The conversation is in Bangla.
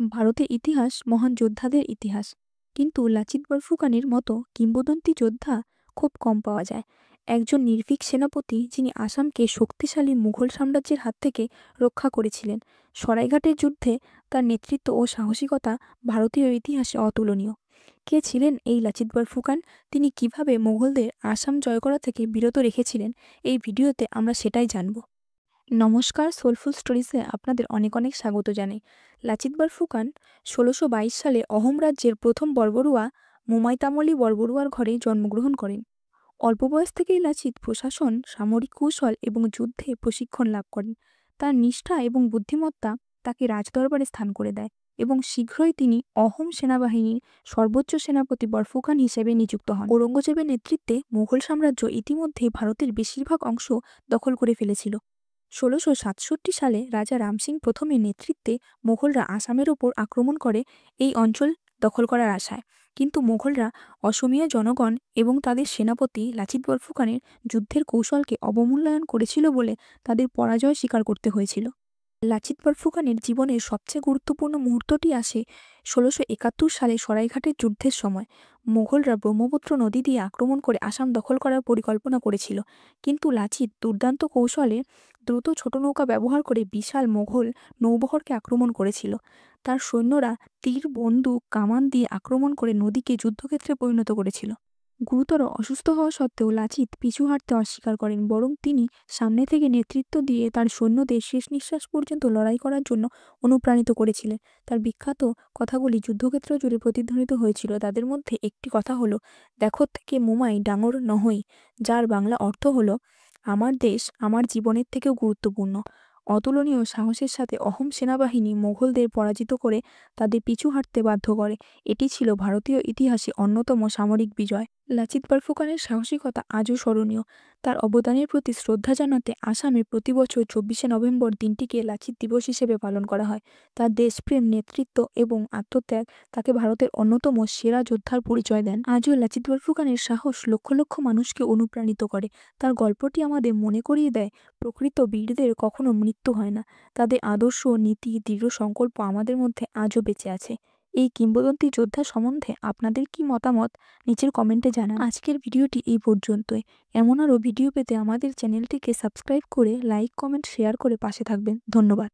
ভারতের ইতিহাস মহান যোদ্ধাদের ইতিহাস, কিন্তু লাচিত বরফুকানের মতো কিংবদন্তি যোদ্ধা খুব কম পাওয়া যায়। একজন নির্ভীক সেনাপতি যিনি আসামকে শক্তিশালী মুঘল সাম্রাজ্যের হাত থেকে রক্ষা করেছিলেন। সরাইঘাটের যুদ্ধে তার নেতৃত্ব ও সাহসিকতা ভারতীয় ইতিহাসে অতুলনীয়। কে ছিলেন এই লাচিত বরফুকান? তিনি কিভাবে মুঘলদের আসাম জয় করা থেকে বিরত রেখেছিলেন? এই ভিডিওতে আমরা সেটাই জানব। নমস্কার, সোলফুল স্টোরিজে আপনাদের অনেক অনেক স্বাগত জানাই। লাচিত বরফুকান ১৬২২ সালে অহোম রাজ্যের প্রথম বর্বরোয়া মুমাইতামলি বরবরুয়ার ঘরে জন্মগ্রহণ করেন। অল্প বয়স থেকেই লাচিত প্রশাসন, সামরিক কৌশল এবং যুদ্ধে প্রশিক্ষণ লাভ করেন। তার নিষ্ঠা এবং বুদ্ধিমত্তা তাকে রাজদরবারে স্থান করে দেয় এবং শীঘ্রই তিনি অহোম সেনাবাহিনীর সর্বোচ্চ সেনাপতি বরফুকান হিসেবে নিযুক্ত হন। ঔরঙ্গজেবের নেতৃত্বে মুঘল সাম্রাজ্য ইতিমধ্যেই ভারতের বেশিরভাগ অংশ দখল করে ফেলেছিল। ১৬৬৭ সালে রাজা রামসিং প্রথমের নেতৃত্বে মুঘলরা আসামের ওপর আক্রমণ করে এই অঞ্চল দখল করার আশায়, কিন্তু মুঘলরা অসমীয়া জনগণ এবং তাদের সেনাপতি লাচিত বরফুকানের যুদ্ধের কৌশলকে অবমূল্যায়ন করেছিল বলে তাদের পরাজয় স্বীকার করতে হয়েছিল। লাচিত বরফুকানের জীবনের সবচেয়ে গুরুত্বপূর্ণ মুহূর্তটি আসে ১৬৭১ সালে সরাইঘাটের যুদ্ধের সময়। মুঘলরা ব্রহ্মপুত্র নদী দিয়ে আক্রমণ করে আসাম দখল করার পরিকল্পনা করেছিল, কিন্তু লাচিত দুর্দান্ত কৌশলে দ্রুত ছোট নৌকা ব্যবহার করে বিশাল মুঘল নৌবহরকে আক্রমণ করেছিল। তার সৈন্যরা তীর, বন্দুক, কামান দিয়ে আক্রমণ করে নদীকে যুদ্ধক্ষেত্রে পরিণত করেছিল। গুরুতর অসুস্থ হওয়া সত্ত্বেও লাচিত পিছু হাঁটতে অস্বীকার করেন, বরং তিনি সামনে থেকে নেতৃত্ব দিয়ে তার সৈন্যদের শেষ নিঃশ্বাস পর্যন্ত লড়াই করার জন্য অনুপ্রাণিত করেছিলেন। তার বিখ্যাত কথাগুলি যুদ্ধক্ষেত্র জুড়ে প্রতিধ্বনিত হয়েছিল। তাদের মধ্যে একটি কথা হলো, "দেখো থেকে মোমাই ডাঙর নহই", যার বাংলা অর্থ হলো, "আমার দেশ আমার জীবনের থেকেও গুরুত্বপূর্ণ"। অতুলনীয় সাহসের সাথে অহোম সেনাবাহিনী মুঘলদের পরাজিত করে তাদের পিছু হাঁটতে বাধ্য করে। এটি ছিল ভারতীয় ইতিহাসে অন্যতম সামরিক বিজয়। লাচিত বরফুকানের সাহসিকতা আজও স্মরণীয়। তার অবদানের প্রতি শ্রদ্ধা জানাতে আসামে প্রতি বছর ২৪শে নভেম্বর দিনটিকে লাচিত দিবস হিসেবে পালন করা হয়। তার দেশপ্রেম, নেতৃত্ব এবং আত্মত্যাগ তাকে ভারতের অন্যতম সেরা যোদ্ধার পরিচয় দেন। আজও লাচিত বরফুকানের সাহস লক্ষ লক্ষ মানুষকে অনুপ্রাণিত করে। তার গল্পটি আমাদের মনে করিয়ে দেয়, প্রকৃত বীরদের কখনো মৃত্যু হয় না। তাদের আদর্শ, নীতি, দৃঢ় সংকল্প আমাদের মধ্যে আজও বেঁচে আছে। এই কিংবদন্তি যোদ্ধা সম্বন্ধে আপনাদের কি মতামত নিচের কমেন্টে জানান। আজকের ভিডিওটি এই পর্যন্তই। এমন আরও ভিডিও পেতে আমাদের চ্যানেলটিকে সাবস্ক্রাইব করে লাইক, কমেন্ট, শেয়ার করে পাশে থাকবেন। ধন্যবাদ।